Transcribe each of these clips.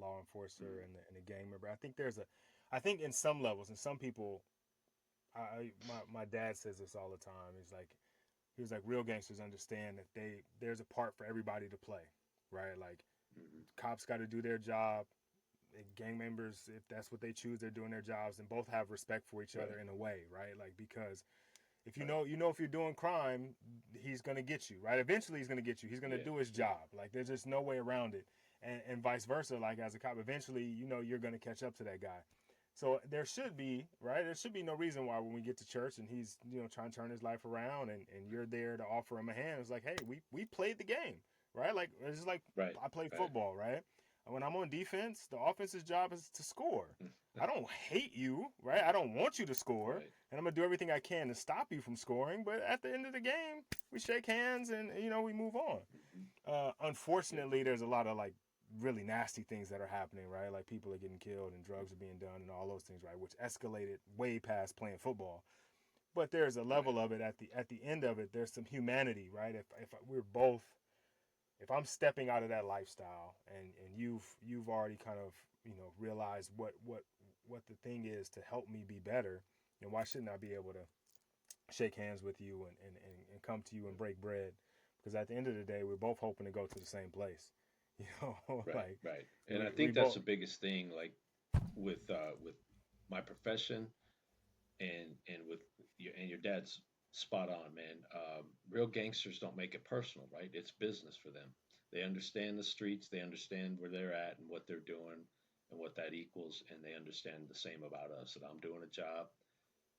law enforcer Mm. and the gang member. I think in some levels, and some people, my dad says this all the time. He was like, real gangsters understand that there's a part for everybody to play, right? Like Hmm. cops got to do their job. Gang members, if that's what they choose, they're doing their jobs, and both have respect for each other Right. in a way, right? Like because if Right. you know if you're doing crime, he's gonna get you, right? Eventually, he's gonna get you. He's gonna Yeah. do his Yeah. job. Like there's just no way around it, and vice versa. Like as a cop, eventually, you know, you're gonna catch up to that guy. So there should be, right? There should be no reason why when we get to church and he's, you know, trying to turn his life around and you're there to offer him a hand. It's like, hey, we played the game, right? Like it's just like Right. I play Right. football, right? And when I'm on defense, the offense's job is to score. I don't hate you, right? I don't want you to score, Right. and I'm gonna do everything I can to stop you from scoring. But at the end of the game, we shake hands and you know we move on. Hmm. Yeah. Unfortunately, there's a lot of like really nasty things that are happening, right? Like people are getting killed and drugs are being done and all those things, right? Which escalated way past playing football. But there's a Right. level of it at the end of it. There's some humanity, right? If we're both, if I'm stepping out of that lifestyle and you've already kind of you know realized what the thing is to help me be better, then why shouldn't I be able to shake hands with you and come to you and break bread? Because at the end of the day, we're both hoping to go to the same place. You know, Right. like Right. And I we think that's both. the biggest thing, like with my profession and with your dad's spot on, man. Real gangsters don't make it personal, right? It's business for them. They understand the streets, they understand where they're at and what they're doing and what that equals, and they understand the same about us. That I'm doing a job,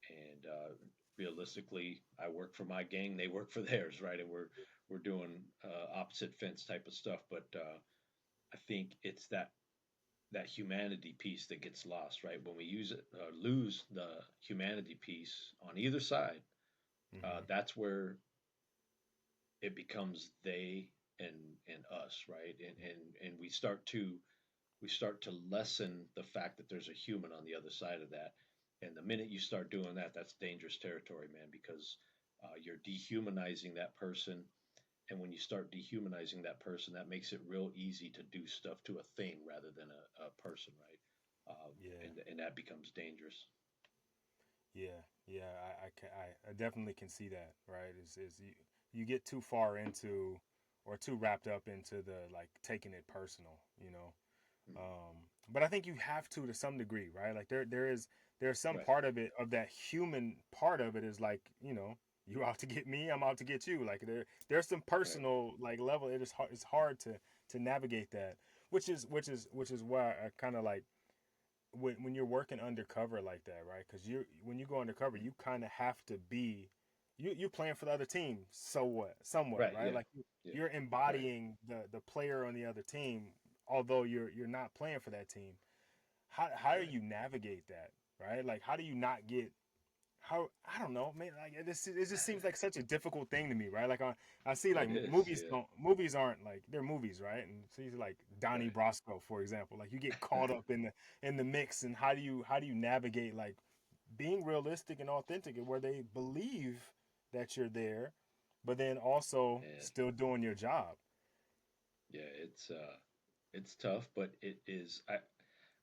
and realistically, I work for my gang, they work for theirs, right? And we're doing opposite fence type of stuff, but I think it's that humanity piece that gets lost, right? When we use it, lose the humanity piece on either side, Mm-hmm. that's where it becomes they and us, right? And we start to lessen the fact that there's a human on the other side of that. And the minute you start doing that, that's dangerous territory, man, because you're dehumanizing that person. And when you start dehumanizing that person, that makes it real easy to do stuff to a thing rather than a person, right? Yeah, And that becomes dangerous. yeah. I definitely can see that. Right? Is you get too far into or too wrapped up into the like taking it personal. You know. Mhm. But I think you have to some degree, right? Like there's some Right, part of it of that human part of it is like you know you out to get me, I'm out to get you. Like there's some right, personal like level. It's hard to navigate that, which is why I kind of like when you're working undercover like that, right? Because you when you go undercover, mhm, you kind of have to be you playing for the other team. So what? Somewhat, right, right? yeah, Like yeah, you're right, embodying the player on the other team, although you're not playing for that team. How do right. you navigate that, right? Like how do you not get how I don't know, man. Like this, it just seems like such a difficult thing to me, right? Like I see like It is, movies yeah, don't movies aren't like they're movies, right? And see like Donnie right. Brasco, for example, like you get caught up in the mix, and how do you navigate like being realistic and authentic, and where they believe that you're there, but then also And still doing your job. yeah, it's tough, but it is.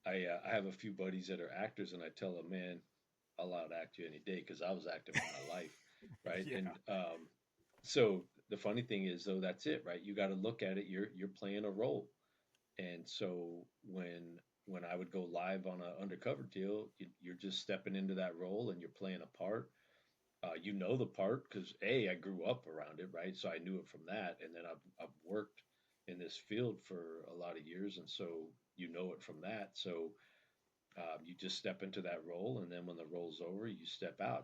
I have a few buddies that are actors, and I tell them, man, I'll out act you any day because I was acting for my life, right? Yeah, And so the funny thing is, though, that's it, right? You got to look at it. You're playing a role, and so when I would go live on an undercover deal, you're just stepping into that role and you're playing a part. You know the part because I grew up around it, right? So I knew it from that, and then I've worked in this field for a lot of years, and so you know it from that. So you just step into that role, and then when the role's over, you step out.